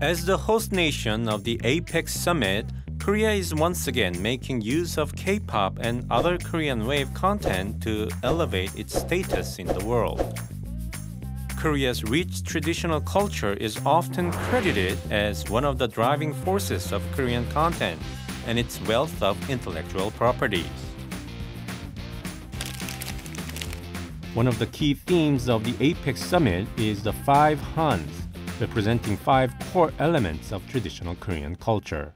As the host nation of the APEC Summit, Korea is once again making use of K-pop and other Korean wave content to elevate its status in the world. Korea's rich traditional culture is often credited as one of the driving forces of Korean content and its wealth of intellectual properties. One of the key themes of the APEC Summit is the 5 Hans, representing 5 core elements of traditional Korean culture.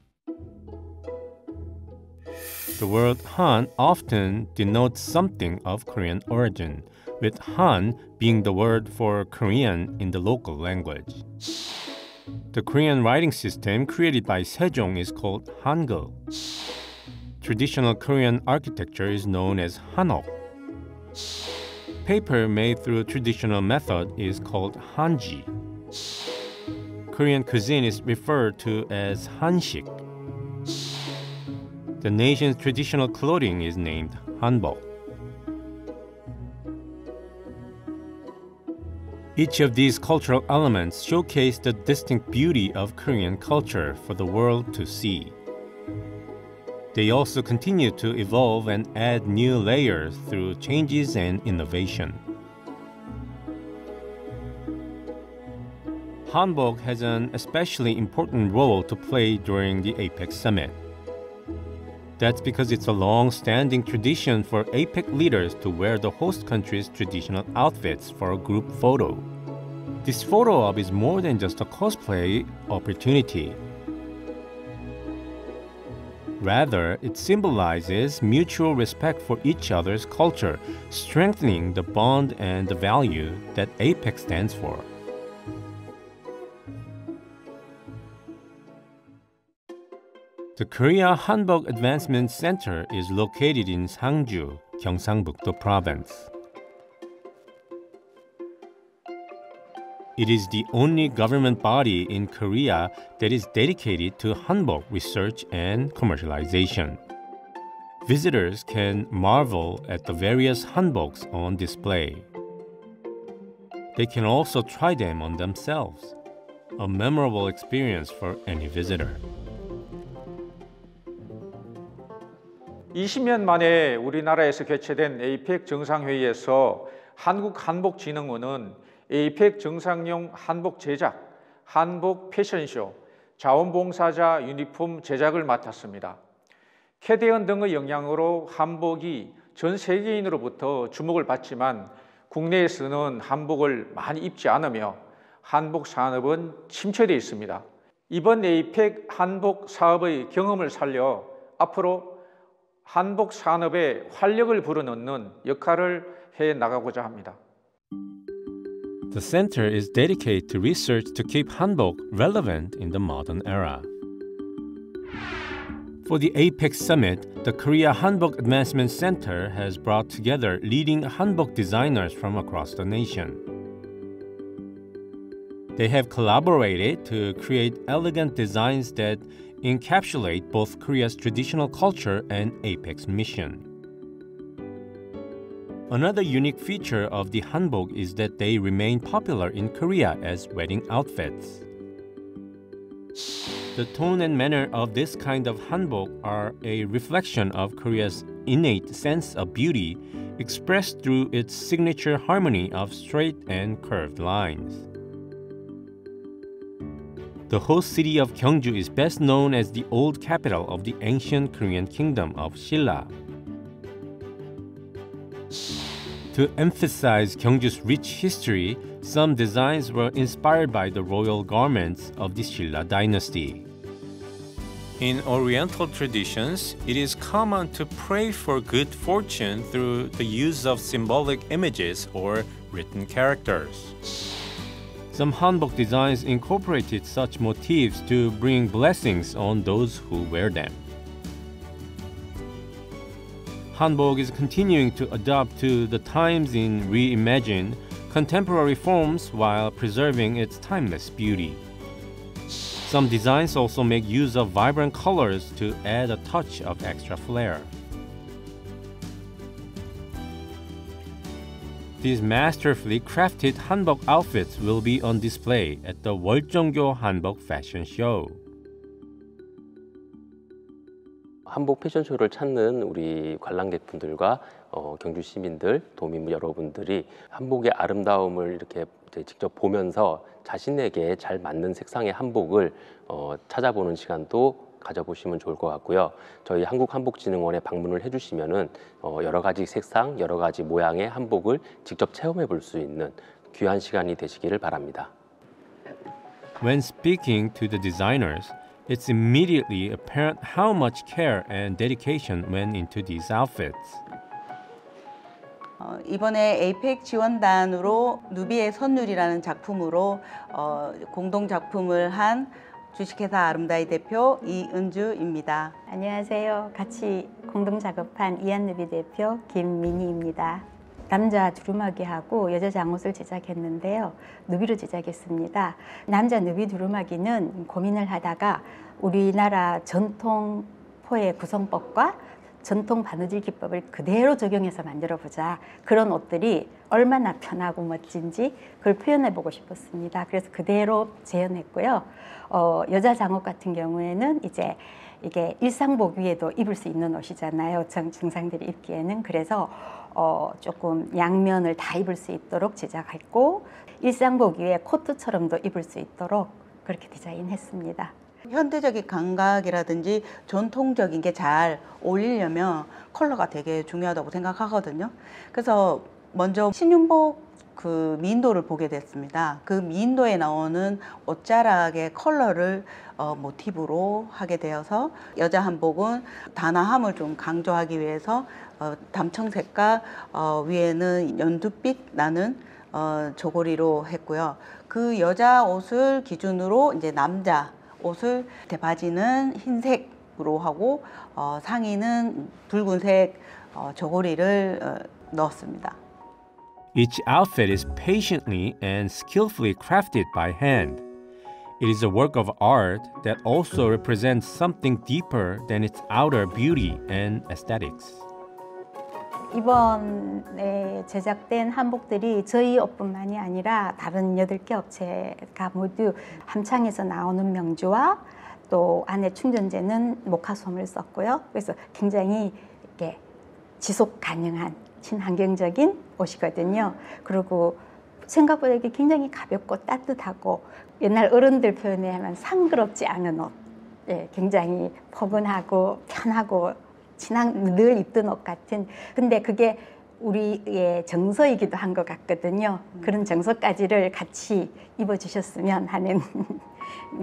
The word Han often denotes something of Korean origin, with Han being the word for Korean in the local language. The Korean writing system created by Sejong is called Hangul. Traditional Korean architecture is known as Hanok. Paper made through a traditional method is called Hanji. Korean cuisine is referred to as Hansik. The nation's traditional clothing is named Hanbok. Each of these cultural elements showcase the distinct beauty of Korean culture for the world to see. They also continue to evolve and add new layers through changes and innovation. Hanbok has an especially important role to play during the APEC Summit. That's because it's a long-standing tradition for APEC leaders to wear the host country's traditional outfits for a group photo. This photo op is more than just a cosplay opportunity. Rather, it symbolizes mutual respect for each other's culture, strengthening the bond and the value that APEC stands for. The Korea Hanbok Advancement Center is located in Sangju, Gyeongsang-buk-do Province. It is the only government body in Korea that is dedicated to hanbok research and commercialization. Visitors can marvel at the various hanboks on display. They can also try them on themselves, a memorable experience for any visitor. 20년 만에 우리나라에서 개최된 에이펙 정상회의에서 한국한복진흥원은 에이펙 정상용 한복 제작, 한복 패션쇼, 자원봉사자 유니폼 제작을 맡았습니다. 캐대언 등의 영향으로 한복이 전 세계인으로부터 주목을 받지만 국내에서는 한복을 많이 입지 않으며 한복 산업은 침체되어 있습니다. 이번 에이펙 한복 사업의 경험을 살려 앞으로 한복 산업에 활력을 불어넣는 역할을 해 나가고자 합니다. The center is dedicated to research to keep hanbok relevant in the modern era. For the APEC Summit, the Korea Hanbok Advancement Center has brought together leading hanbok designers from across the nation. They have collaborated to create elegant designs that encapsulate both Korea's traditional culture and APEC's mission. Another unique feature of the hanbok is that they remain popular in Korea as wedding outfits. The tone and manner of this kind of hanbok are a reflection of Korea's innate sense of beauty expressed through its signature harmony of straight and curved lines. The host city of Gyeongju is best known as the old capital of the ancient Korean kingdom of Silla. To emphasize Gyeongju's rich history, some designs were inspired by the royal garments of the Silla dynasty. In Oriental traditions, it is common to pray for good fortune through the use of symbolic images or written characters. Some hanbok designs incorporated such motifs to bring blessings on those who wear them. Hanbok is continuing to adapt to the times in reimagined, contemporary forms while preserving its timeless beauty. Some designs also make use of vibrant colors to add a touch of extra flair. These masterfully crafted hanbok outfits will be on display at the 월정교 한복 Fashion Show. 한복 패션쇼를 찾는 우리 관람객분들과 경주 시민들, 도민 여러분들이 한복의 아름다움을 이렇게 직접 보면서 자신에게 잘 맞는 색상의 한복을 찾아보는 시간도 가져보시면 좋을 것 같고요. 저희 한국한복진흥원에 방문을 해주시면은 여러 가지 색상, 여러 가지 모양의 한복을 직접 체험해 볼 수 있는 귀한 시간이 되시기를 바랍니다. When speaking to the designers, it's immediately apparent how much care and dedication went into these outfits. 이번에 에이펙 지원단으로 누비의 선율이라는 작품으로 공동 작품을 한 주식회사 아름다이 대표 이은주입니다. 안녕하세요. 같이 공동 작업한 이한누비 대표 김민희입니다. 남자 두루마기하고 여자 잠옷을 제작했는데요. 누비로 제작했습니다. 남자 누비 두루마기는 고민을 하다가 우리나라 전통 포의 구성법과 전통 바느질 기법을 그대로 적용해서 만들어보자. 그런 옷들이 얼마나 편하고 멋진지 그걸 표현해보고 싶었습니다. 그래서 그대로 재현했고요. 여자 잠옷 같은 경우에는 이제 이게 일상복 위에도 입을 수 있는 옷이잖아요. 정상들이 입기에는. 그래서 조금 양면을 다 입을 수 있도록 제작했고 일상복 위에 코트처럼도 입을 수 있도록 그렇게 디자인했습니다. 현대적인 감각이라든지 전통적인 게 잘 어울리려면 컬러가 되게 중요하다고 생각하거든요. 그래서 먼저 신윤복 그 미인도를 보게 됐습니다. 그 미인도에 나오는 옷자락의 컬러를 모티브로 하게 되어서 여자 한복은 단아함을 좀 강조하기 위해서 담청색과 위에는 연두빛 나는 저고리로 했고요. 그 여자 옷을 기준으로 이제 남자 옷을 바지는 흰색으로 하고 상의는 붉은색 저고리를 넣었습니다. Each outfit is patiently and skillfully crafted by hand. It is a work of art that also represents something deeper than its outer beauty and aesthetics. 이번에 제작된 한복들이 저희 옷뿐만이 아니라 다른 8개 업체가 모두 함창에서 나오는 명주와 또 안에 충전재는 모카솜을 썼고요. 그래서 굉장히 이렇게 지속 가능한 친환경적인 옷이거든요. 그리고 생각보다 이게 굉장히 가볍고 따뜻하고 옛날 어른들 표현에 하면 상그럽지 않은 옷. 예, 굉장히 포근하고 편하고 늘 입던 옷 같은. 근데 그게 우리의 정서이기도 한 것 같거든요. 그런 정서까지를 같이 입어주셨으면 하는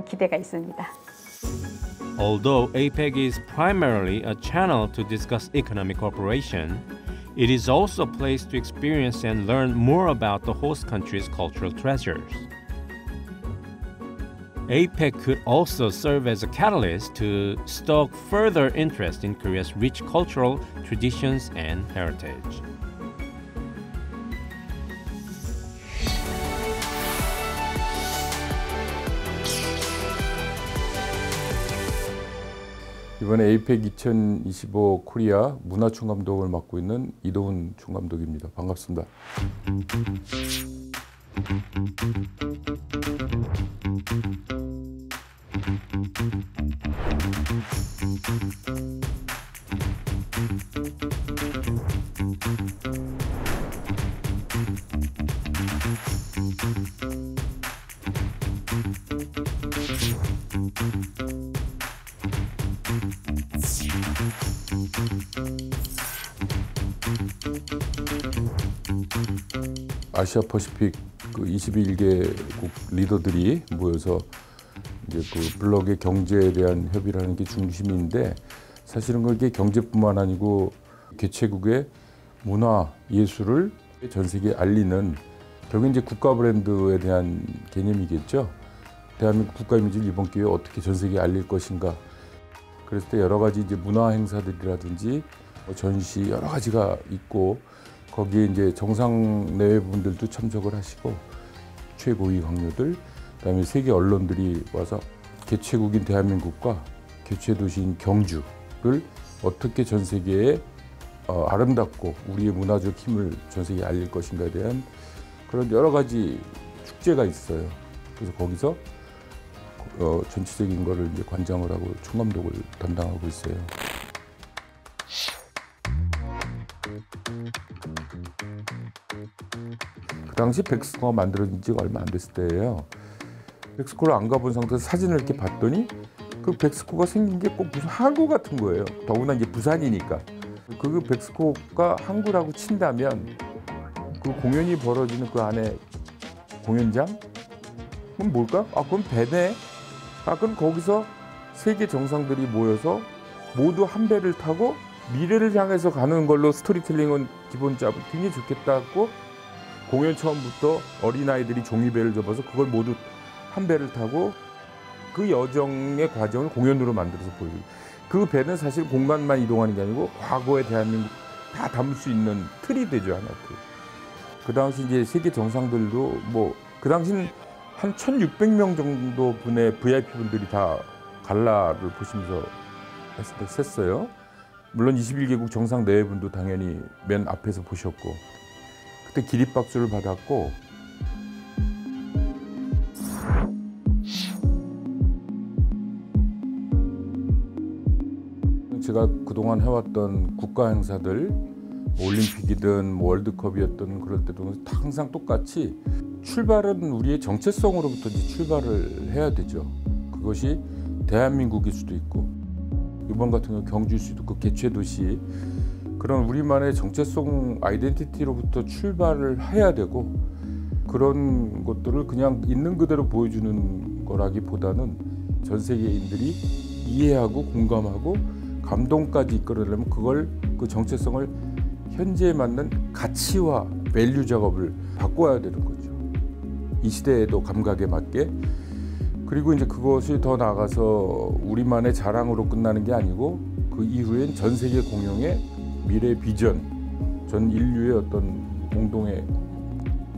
기대가 있습니다. Although APEC is primarily a channel to discuss economic cooperation, it is also a place to experience and learn more about the host country's cultural treasures. APEC could also serve as a catalyst to stoke further interest in Korea's rich cultural traditions and heritage. 이번에 에이펙 2025 코리아 문화총감독을 맡고 있는 이도훈 총감독입니다. 반갑습니다. 아시아 퍼시픽 그 21개국 리더들이 모여서 이제 그 블록의 경제에 대한 협의를 하는 게 중심인데 사실은 그게 경제뿐만 아니고 개최국의 문화 예술을 전 세계에 알리는 결국 이제 국가 브랜드에 대한 개념이겠죠. 대한민국 국가 이미지를 이번 기회에 어떻게 전 세계에 알릴 것인가. 그랬을 때 여러 가지 이제 문화 행사들이라든지 전시 여러 가지가 있고 거기에 이제 정상 내외분들도 참석을 하시고 최고위 강요들, 그다음에 세계 언론들이 와서 개최국인 대한민국과 개최 도시인 경주를 어떻게 전 세계에 아름답고 우리의 문화적 힘을 전 세계에 알릴 것인가에 대한 그런 여러 가지 축제가 있어요. 그래서 거기서 전체적인 거를 이제 관장을 하고 총감독을 담당하고 있어요. 그 당시 백스코가 만들어진 지가 얼마 안 됐을 때예요. 백스코를 안 가본 상태에서 사진을 이렇게 봤더니 그 백스코가 생긴 게 꼭 무슨 항구 같은 거예요. 더구나 이제 부산이니까. 그 백스코가 항구라고 친다면 그 공연이 벌어지는 그 안에 공연장? 그럼 뭘까? 그건 배네. 그럼 거기서 세계 정상들이 모여서 모두 한 배를 타고 미래를 향해서 가는 걸로 스토리텔링은 기본 잡고 굉장히 좋겠다고 공연 처음부터 어린아이들이 종이배를 접어서 그걸 모두 한 배를 타고 그 여정의 과정을 공연으로 만들어서 보여줘요. 그 배는 사실 공간만 이동하는 게 아니고 과거의 대한민국 다 담을 수 있는 틀이 되죠, 하나 틀. 그 당시 이제 세계 정상들도 그 당시는 한 1,600명 정도 분의 VIP 분들이 다 갈라를 보시면서 셌어요. 물론 21개국 정상 내외분도 당연히 맨 앞에서 보셨고 그때 기립박수를 받았고 제가 그동안 해왔던 국가 행사들 올림픽이든 월드컵이었든 그럴 때도 항상 똑같이 출발은 우리의 정체성으로부터 이제 출발을 해야 되죠. 그것이 대한민국일 수도 있고 이번 같은 경우 경주일 수도 있고 개최도시 그런 우리만의 정체성 아이덴티티로부터 출발을 해야 되고 그런 것들을 그냥 있는 그대로 보여주는 거라기보다는 전 세계인들이 이해하고 공감하고 감동까지 이끌어내려면 그걸 그 정체성을 현재에 맞는 가치와 밸류 작업을 바꿔야 되는 거죠. 이 시대에도 감각에 맞게. 그리고 이제 그것이 더 나아가서 우리만의 자랑으로 끝나는 게 아니고 그 이후엔 전 세계 공용의 미래 비전, 전 인류의 어떤 공동의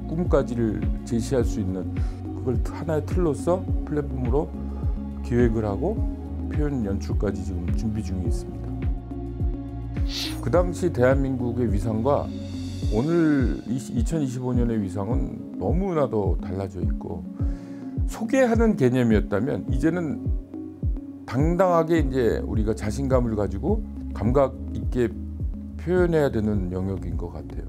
꿈까지를 제시할 수 있는 그걸 하나의 틀로서 플랫폼으로 기획을 하고 표현 연출까지 지금 준비 중에 있습니다. 그 당시 대한민국의 위상과 오늘 2025년의 위상은 너무나도 달라져 있고 소개하는 개념이었다면 이제는 당당하게 이제 우리가 자신감을 가지고 감각 있게 표현해야 되는 영역인 것 같아요.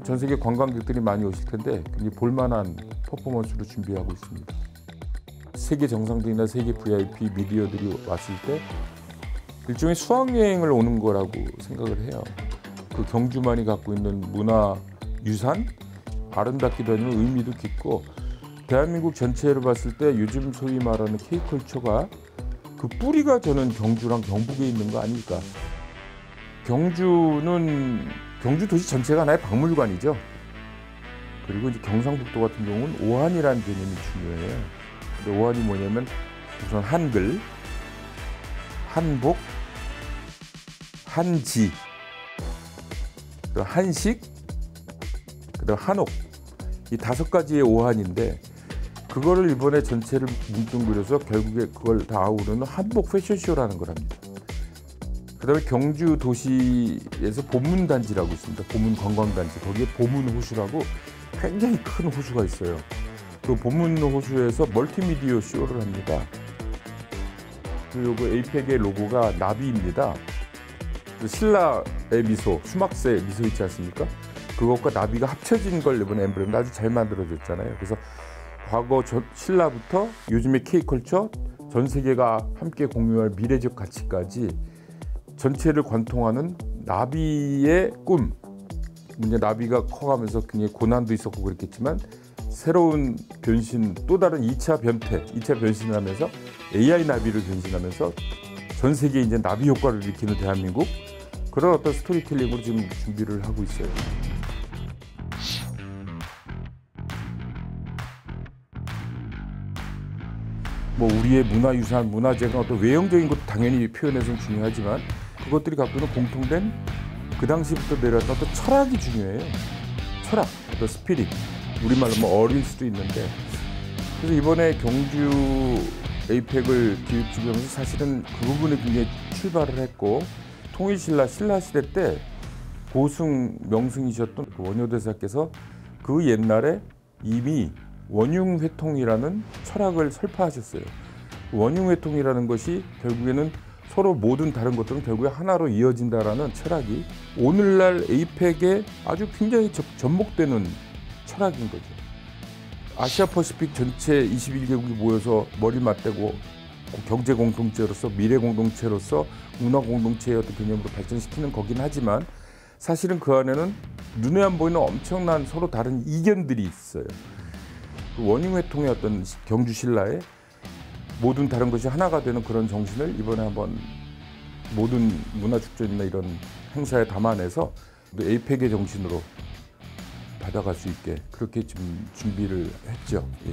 전 세계 관광객들이 많이 오실 텐데 굉장히 볼만한 퍼포먼스로 준비하고 있습니다. 세계 정상들이나 세계 VIP 미디어들이 왔을 때 일종의 수학여행을 오는 거라고 생각을 해요. 그 경주만이 갖고 있는 문화 유산, 아름답기도 하지만 의미도 깊고 대한민국 전체로 봤을 때 요즘 소위 말하는 K컬처가 그 뿌리가 저는 경주랑 경북에 있는 거 아닐까. 경주 도시 전체가 하나의 박물관이죠. 그리고 이제 경상북도 같은 경우는 오한이라는 개념이 중요해요. 근데 오한이 뭐냐면 우선 한글, 한복, 한지, 그리고 한식, 그다음 한옥 이 5가지의 오한인데 그거를 이번에 전체를 뭉뚱그려서 결국에 그걸 다 아우르는 한복 패션쇼라는 걸 합니다. 그다음에 경주 도시에서 보문단지라고 있습니다. 보문관광단지. 거기에 보문호수라고 굉장히 큰 호수가 있어요. 그 보문호수에서 멀티미디어 쇼를 합니다. 그리고 에이펙의 로고가 나비입니다. 신라의 미소, 수막새 미소 있지 않습니까? 그것과 나비가 합쳐진 걸 이번에 엠블렘 아주 잘 만들어졌잖아요. 그래서 과거 신라부터 요즘의 K컬처, 전 세계가 함께 공유할 미래적 가치까지 전체를 관통하는 나비의 꿈. 이제 나비가 커가면서 굉장히 고난도 있었고 그랬겠지만 새로운 변신, 또 다른 2차 변태, 2차 변신을 하면서 AI 나비를 변신하면서 전 세계에 이제 나비 효과를 일으키는 대한민국 그런 어떤 스토리텔링으로 지금 준비를 하고 있어요. 우리의 문화유산, 문화재가 어떤 외형적인 것도 당연히 표현해서는 중요하지만 그것들이 갖고 있는 공통된 그 당시부터 내려왔던 어떤 철학이 중요해요. 철학, 어떤 스피릿. 우리말로 어릴 수도 있는데 그래서 이번에 경주 에이펙을 기획 중이면서 사실은 그 부분에 굉장히 출발을 했고 통일신라 신라시대 때 고승 명승이셨던 그 원효대사께서 그 옛날에 이미 원융회통이라는 철학을 설파하셨어요. 원융회통이라는 것이 결국에는 서로 모든 다른 것들은 결국에 하나로 이어진다라는 철학이 오늘날 에이펙에 아주 굉장히 접목되는 철학인 거죠. 아시아 퍼시픽 전체 21개국이 모여서 머리를 맞대고 경제 공동체로서 미래 공동체로서 문화 공동체의 어떤 개념으로 발전시키는 거긴 하지만 사실은 그 안에는 눈에 안 보이는 엄청난 서로 다른 이견들이 있어요. 그 원융회통의 어떤 경주신라의 모든 다른 것이 하나가 되는 그런 정신을 이번에 한번 모든 문화축전이나 이런 행사에 담아내서 에이펙의 정신으로 받아갈 수 있게 그렇게 좀 준비를 했죠. 예.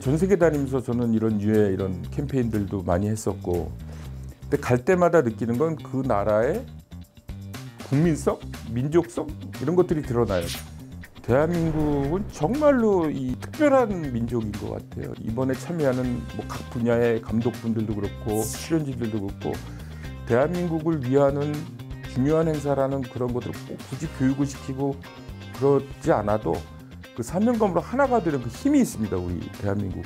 전 세계 다니면서 저는 이런 유해 이런 캠페인들도 많이 했었고, 근데 갈 때마다 느끼는 건 그 나라의 국민성, 민족성 이런 것들이 드러나요. 대한민국은 정말로 이 특별한 민족인 것 같아요. 이번에 참여하는 뭐 각 분야의 감독분들도 그렇고 출연진들도 그렇고 대한민국을 위하는 중요한 행사라는 그런 것들을 꼭 굳이 교육을 시키고 그러지 않아도 그 사명감으로 하나가 되는 그 힘이 있습니다. 우리 대한민국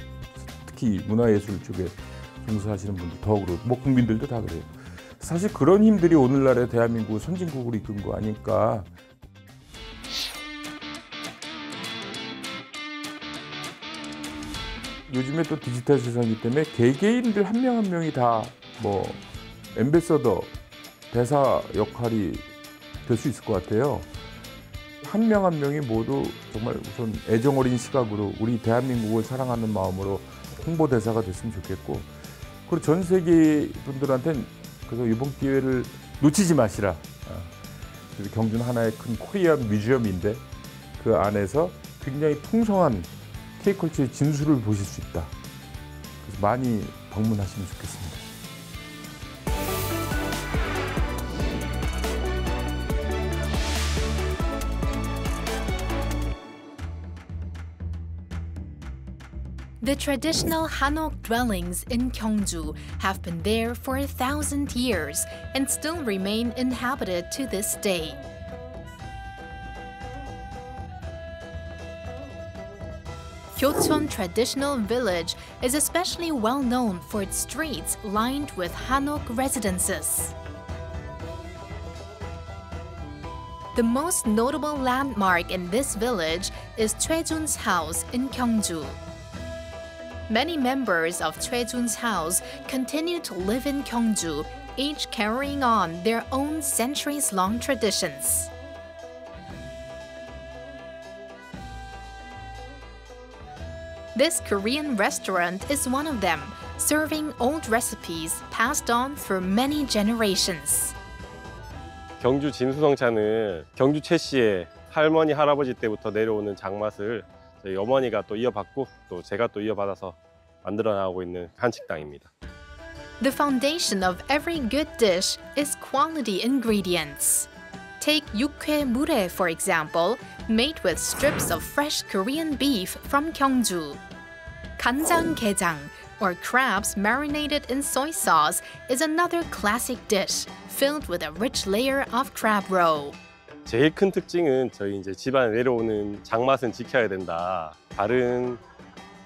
특히 문화예술 쪽에 종사하시는 분들 더 그렇고 뭐 국민들도 다 그래요. 사실 그런 힘들이 오늘날의 대한민국을 선진국으로 이끈 거 아닐까. 요즘에 또 디지털 세상이기 때문에 개개인들 한 명 한 명이 다 뭐 앰베서더 대사 역할이 될 수 있을 것 같아요. 한 명 한 명이 모두 정말 우선 애정 어린 시각으로 우리 대한민국을 사랑하는 마음으로 홍보 대사가 됐으면 좋겠고, 그리고 전 세계 분들한테는 그래서 이번 기회를 놓치지 마시라. 경주는 하나의 큰 코리안 뮤지엄인데 그 안에서 굉장히 풍성한 K컬처의 진수를 보실 수 있다. 그래서 많이 방문하시면 좋겠습니다. The traditional Hanok dwellings in Gyeongju have been there for 1,000 years and still remain inhabited to this day. Gyocheon Traditional Village is especially well known for its streets lined with Hanok residences. The most notable landmark in this village is Choi-jun's house in Gyeongju. Many members of Choi-jun's house continue to live in Gyeongju, each carrying on their own centuries-long traditions. This Korean restaurant is one of them, serving old recipes passed on through many generations. 경주 진수성찬은 경주 최 씨의 할머니 할아버지 때부터 내려오는 장맛을 저희 어머니가 또 이어받고 또 제가 또 이어받아서 만들어 나가고 있는 한식당입니다. The foundation of every good dish is quality ingredients. Take 육회 물회, for example, made with strips of fresh Korean beef from Gyeongju. 간장게장, or crabs marinated in soy sauce, is another classic dish filled with a rich layer of crab roe. 제일 큰 특징은 저희 이제 집안에 내려오는 장맛은 지켜야 된다. 다른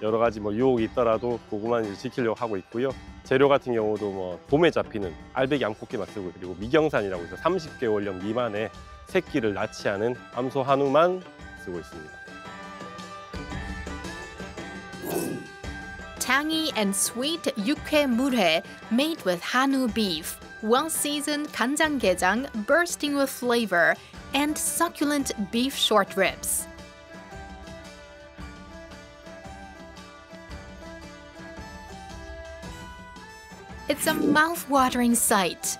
여러 가지 뭐 유혹이 있더라도 그것만 이제 지키려고 하고 있고요. 재료 같은 경우도 뭐 봄에 잡히는 알배기 암꽃게만 쓰고, 그리고 미경산이라고 해서 30개월령 미만의 새끼를 낳지 않은 암소 한우만 쓰고 있습니다. Tangy and sweet 육회 물회 made with Hanu beef, well-seasoned 간장게장 bursting with flavor, and succulent beef short ribs. It's a mouth-watering sight.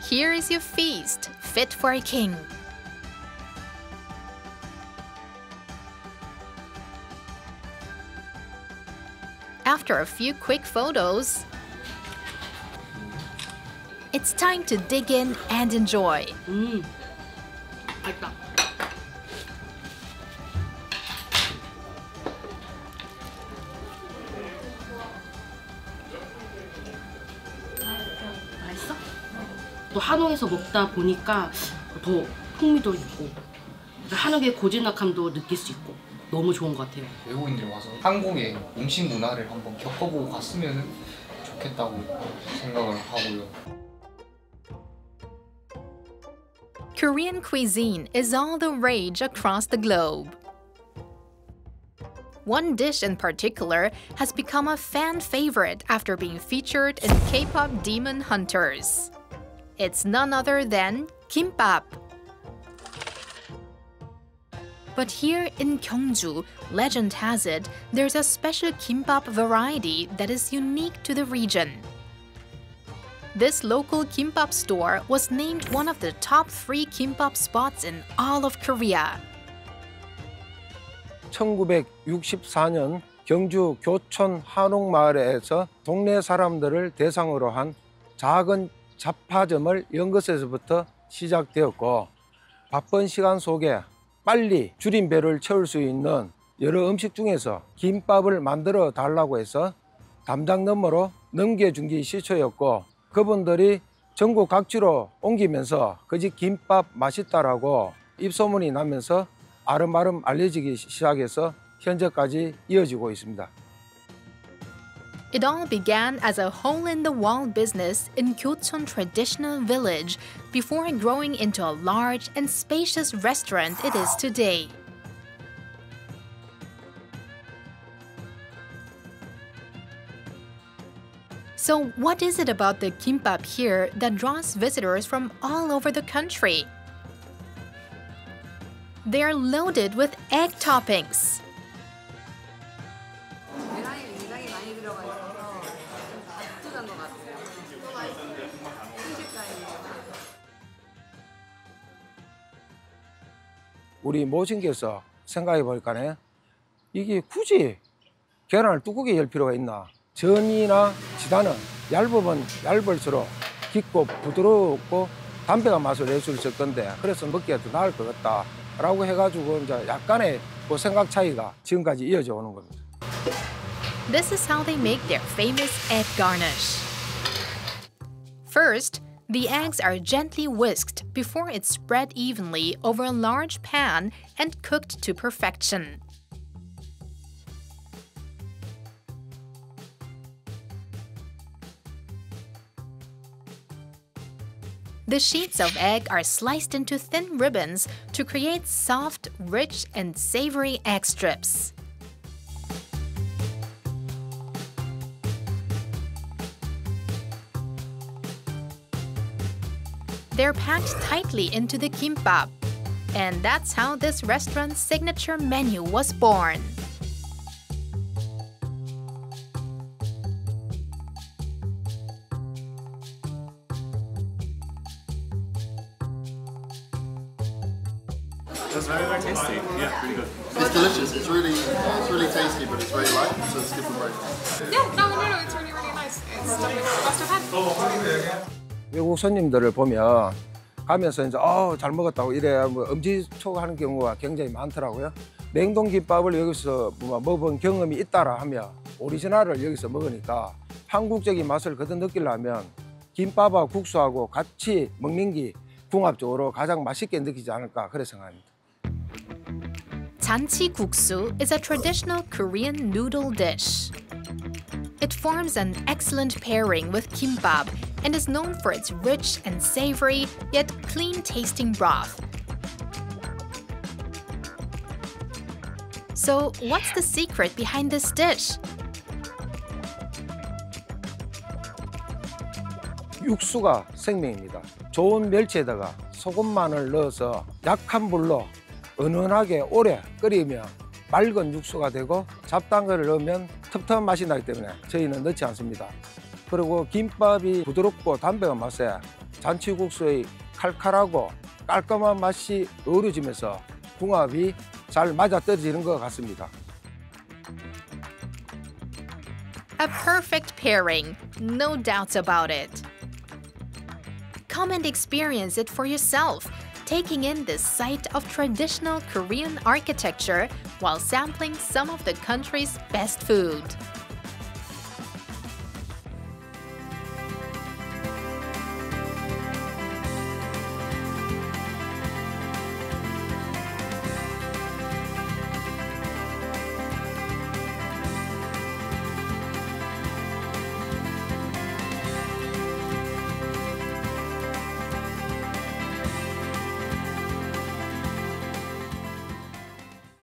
Here is your feast, fit for a king. After a few quick photos, it's time to dig in and enjoy. 맛있다. 맛있어? 또 한옥에서 먹다 보니까 더 풍미도 있고 한옥의 고즈넉함도 느낄 수 있고 너무 좋은 것 같아요. 외국인들이 와서 한국의 음식 문화를 한번 겪어보고 갔으면 좋겠다고 생각을 하고요. Korean cuisine is all the rage across the globe. One dish in particular has become a fan favorite after being featured in K-pop Demon Hunters. It's none other than kimbap. But here in Gyeongju, legend has it, there's a special kimbap variety that is unique to the region. This local kimbap store was named one of the top 3 kimbap spots in all of Korea. 1964년 경주 교촌 한옥마을에서 동네 사람들을 대상으로 한 작은 잡화점을 연 것에서부터 시작되었고, 바쁜 시간 속에 빨리 줄임배를 채울 수 있는 여러 음식 중에서 김밥을 만들어 달라고 해서 담장 너머로 넘겨준 게 시초였고, 그분들이 전국 각지로 옮기면서 그 집 김밥 맛있다라고 입소문이 나면서 아름아름 알려지기 시작해서 현재까지 이어지고 있습니다. It all began as a hole-in-the-wall business in Gyocheon Traditional Village before growing into a large and spacious restaurant it is today. So what is it about the kimbap here that draws visitors from all over the country? They're loaded with egg toppings. 우리 모친께서 생각해 보니까 이게 굳이 계란을 두껍게 열 필요가 있나? 전이나 지단은 얇으면 얇을수록 깊고 부드럽고 담백한 맛을 낼 수 있을 건데, 그래서 먹기가 더 나을 것 같다라고 해가지고 이제 약간의 그 생각 차이가 지금까지 이어져 오는 겁니다. This is how they make their famous egg garnish. First, the eggs are gently whisked before it's spread evenly over a large pan and cooked to perfection. The sheets of egg are sliced into thin ribbons to create soft, rich, and savory egg strips. They're packed tightly into the kimbap, and that's how this restaurant's signature menu was born. That's very tasty. Yeah, pretty good. It's delicious. It's really tasty, but it's very light, so it's different breakfast. Yeah, no, it's really nice. It's definitely the best I've had. 외국 손님들을 보면 가면서 이제 잘 먹었다고 이래 엄지척하는 경우가 굉장히 많더라고요. 냉동 김밥을 여기서 먹어본 경험이 있다라 하면 오리지널을 여기서 먹으니까 한국적인 맛을 거듭 느끼려면 김밥하고 국수하고 같이 먹는 게 궁합적으로 가장 맛있게 느끼지 않을까 그렇게 생각합니다. Janchi-guksu is a traditional Korean noodle dish. It forms an excellent pairing with kimbap and is known for its rich and savory, yet clean-tasting broth. So, what's the secret behind this dish? 육수가 생명입니다. 좋은 멸치에다가 소금만을 넣어서 약한 불로 은은하게 오래 끓이면 맑은 육수가 되고 잡다한 거를 넣으면 텁텁한 맛이 나기 때문에 저희는 넣지 않습니다. 그리고 김밥이 부드럽고 담백한 맛에 잔치국수의 칼칼하고 깔끔한 맛이 어우러지면서 궁합이 잘 맞아떨어지는 것 같습니다. A perfect pairing, no doubts about it. Come and experience it for yourself, taking in the sight of traditional Korean architecture while sampling some of the country's best food.